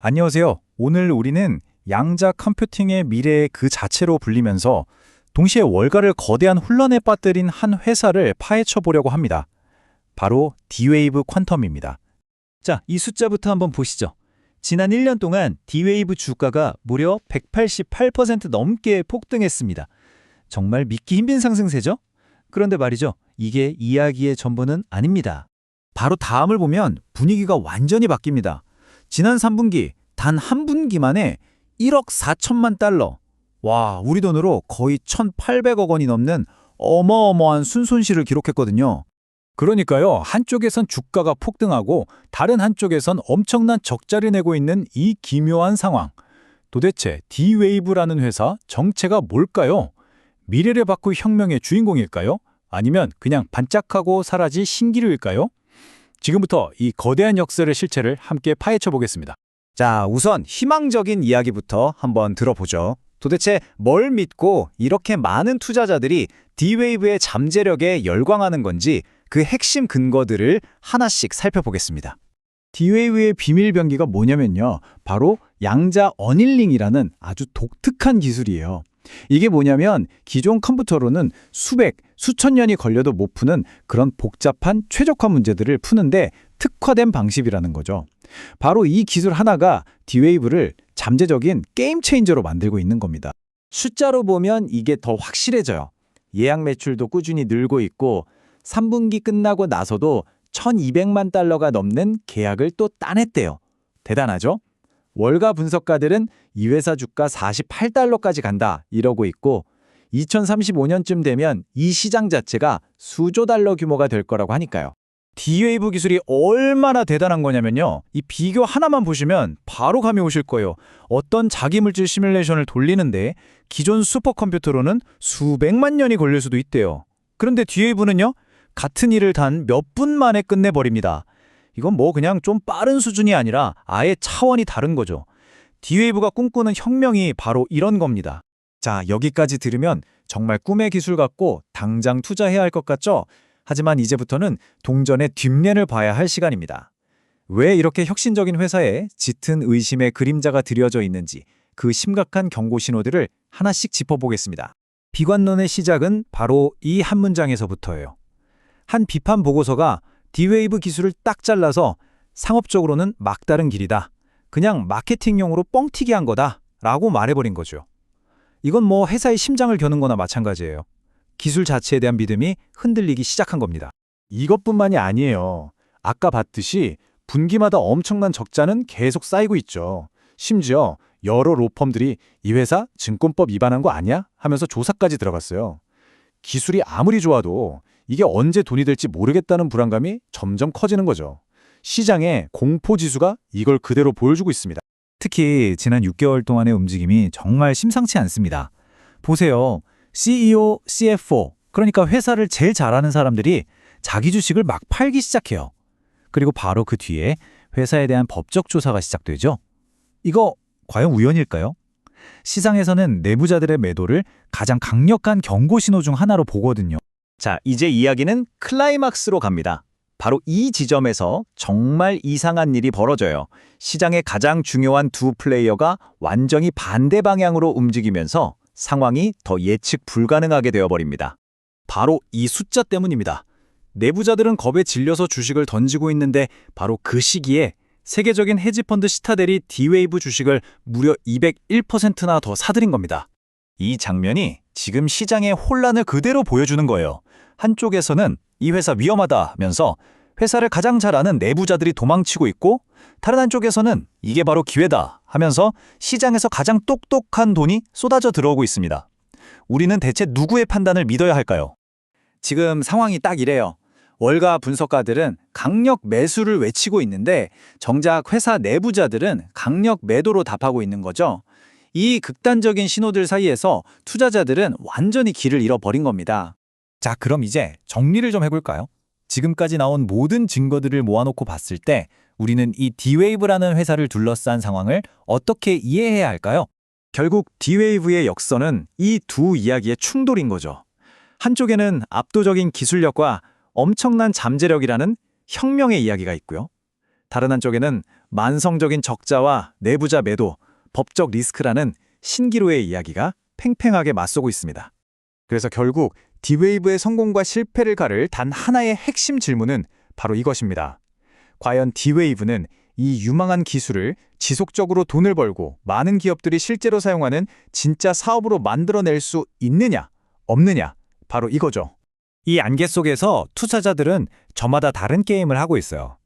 안녕하세요. 오늘 우리는 양자 컴퓨팅의 미래 그 자체로 불리면서 동시에 월가를 거대한 혼란에 빠뜨린 한 회사를 파헤쳐 보려고 합니다. 바로 D-Wave 퀀텀입니다. 자, 이 숫자부터 한번 보시죠. 지난 1년 동안 D-Wave 주가가 무려 188% 넘게 폭등했습니다. 정말 믿기 힘든 상승세죠? 그런데 말이죠. 이게 이야기의 전부는 아닙니다. 바로 다음을 보면 분위기가 완전히 바뀝니다. 지난 3분기 단 한 분기만에 1억 4천만 달러. 와, 우리 돈으로 거의 1,800억 원이 넘는 어마어마한 순손실을 기록했거든요. 그러니까요. 한쪽에선 주가가 폭등하고 다른 한쪽에선 엄청난 적자를 내고 있는 이 기묘한 상황. 도대체 D-Wave라는 회사 정체가 뭘까요? 미래를 바꿀 혁명의 주인공일까요? 아니면 그냥 반짝하고 사라질 신기루일까요? 지금부터 이 거대한 역설의 실체를 함께 파헤쳐 보겠습니다. 자, 우선 희망적인 이야기부터 한번 들어보죠. 도대체 뭘 믿고 이렇게 많은 투자자들이 D-Wave의 잠재력에 열광하는 건지 그 핵심 근거들을 하나씩 살펴보겠습니다. D-Wave의 비밀 병기가 뭐냐면요. 바로 양자 어닐링이라는 아주 독특한 기술이에요. 이게 뭐냐면 기존 컴퓨터로는 수백, 수천 년이 걸려도 못 푸는 그런 복잡한 최적화 문제들을 푸는데 특화된 방식이라는 거죠. 바로 이 기술 하나가 D-Wave를 잠재적인 게임 체인저로 만들고 있는 겁니다. 숫자로 보면 이게 더 확실해져요. 예약 매출도 꾸준히 늘고 있고 3분기 끝나고 나서도 1,200만 달러가 넘는 계약을 또 따냈대요. 대단하죠? 월가 분석가들은 이 회사 주가 48달러까지 간다 이러고 있고 2035년쯤 되면 이 시장 자체가 수조 달러 규모가 될 거라고 하니까요. D-Wave 기술이 얼마나 대단한 거냐면요. 이 비교 하나만 보시면 바로 감이 오실 거예요. 어떤 자기물질 시뮬레이션을 돌리는데 기존 슈퍼컴퓨터로는 수백만 년이 걸릴 수도 있대요. 그런데 D-Wave는요. 같은 일을 단 몇 분 만에 끝내버립니다. 이건 뭐 그냥 좀 빠른 수준이 아니라 아예 차원이 다른 거죠. D-Wave가 꿈꾸는 혁명이 바로 이런 겁니다. 자, 여기까지 들으면 정말 꿈의 기술 같고 당장 투자해야 할 것 같죠? 하지만 이제부터는 동전의 뒷면을 봐야 할 시간입니다. 왜 이렇게 혁신적인 회사에 짙은 의심의 그림자가 드려져 있는지 그 심각한 경고 신호들을 하나씩 짚어보겠습니다. 비관론의 시작은 바로 이 한 문장에서부터예요. 한 비판 보고서가 D-Wave 기술을 딱 잘라서 상업적으로는 막다른 길이다. 그냥 마케팅용으로 뻥튀기 한 거다. 라고 말해버린 거죠. 이건 뭐 회사의 심장을 겨눈 거나 마찬가지예요. 기술 자체에 대한 믿음이 흔들리기 시작한 겁니다. 이것뿐만이 아니에요. 아까 봤듯이 분기마다 엄청난 적자는 계속 쌓이고 있죠. 심지어 여러 로펌들이 이 회사 증권법 위반한 거 아니야? 하면서 조사까지 들어갔어요. 기술이 아무리 좋아도 이게 언제 돈이 될지 모르겠다는 불안감이 점점 커지는 거죠. 시장의 공포지수가 이걸 그대로 보여주고 있습니다. 특히 지난 6개월 동안의 움직임이 정말 심상치 않습니다. 보세요. CEO, CFO, 그러니까 회사를 제일 잘하는 사람들이 자기 주식을 막 팔기 시작해요. 그리고 바로 그 뒤에 회사에 대한 법적 조사가 시작되죠. 이거 과연 우연일까요? 시장에서는 내부자들의 매도를 가장 강력한 경고 신호 중 하나로 보거든요. 자, 이제 이야기는 클라이막스로 갑니다. 바로 이 지점에서 정말 이상한 일이 벌어져요. 시장의 가장 중요한 두 플레이어가 완전히 반대 방향으로 움직이면서 상황이 더 예측 불가능하게 되어버립니다. 바로 이 숫자 때문입니다. 내부자들은 겁에 질려서 주식을 던지고 있는데 바로 그 시기에 세계적인 헤지펀드 시타델이 D-Wave 주식을 무려 201%나 더 사들인 겁니다. 이 장면이 지금 시장의 혼란을 그대로 보여주는 거예요. 한쪽에서는 이 회사 위험하다면서 회사를 가장 잘 아는 내부자들이 도망치고 있고 다른 한쪽에서는 이게 바로 기회다 하면서 시장에서 가장 똑똑한 돈이 쏟아져 들어오고 있습니다. 우리는 대체 누구의 판단을 믿어야 할까요? 지금 상황이 딱 이래요. 월가 분석가들은 강력 매수를 외치고 있는데 정작 회사 내부자들은 강력 매도로 답하고 있는 거죠. 이 극단적인 신호들 사이에서 투자자들은 완전히 길을 잃어버린 겁니다. 자, 그럼 이제 정리를 좀 해볼까요? 지금까지 나온 모든 증거들을 모아놓고 봤을 때 우리는 이 D-Wave라는 회사를 둘러싼 상황을 어떻게 이해해야 할까요? 결국 D-Wave의 역선은 이 두 이야기의 충돌인 거죠. 한쪽에는 압도적인 기술력과 엄청난 잠재력이라는 혁명의 이야기가 있고요. 다른 한쪽에는 만성적인 적자와 내부자 매도, 법적 리스크라는 신기루의 이야기가 팽팽하게 맞서고 있습니다. 그래서 결국 D웨이브의 성공과 실패를 가를 단 하나의 핵심 질문은 바로 이것입니다. 과연 D웨이브는 이 유망한 기술을 지속적으로 돈을 벌고 많은 기업들이 실제로 사용하는 진짜 사업으로 만들어낼 수 있느냐, 없느냐, 바로 이거죠. 이 안개 속에서 투자자들은 저마다 다른 게임을 하고 있어요.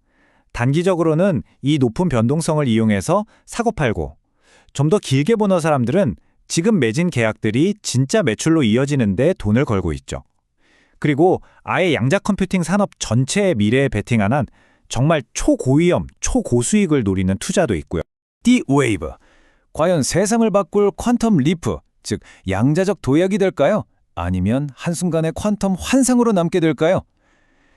단기적으로는 이 높은 변동성을 이용해서 사고 팔고, 좀 더 길게 보는 사람들은 지금 맺은 계약들이 진짜 매출로 이어지는데 돈을 걸고 있죠. 그리고 아예 양자 컴퓨팅 산업 전체의 미래에 베팅하는 정말 초고위험, 초고수익을 노리는 투자도 있고요. D-Wave, 과연 세상을 바꿀 퀀텀 리프, 즉 양자적 도약이 될까요? 아니면 한순간의 퀀텀 환상으로 남게 될까요?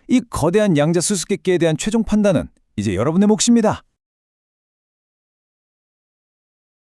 이 거대한 양자 수수께끼에 대한 최종 판단은 이제 여러분의 몫입니다.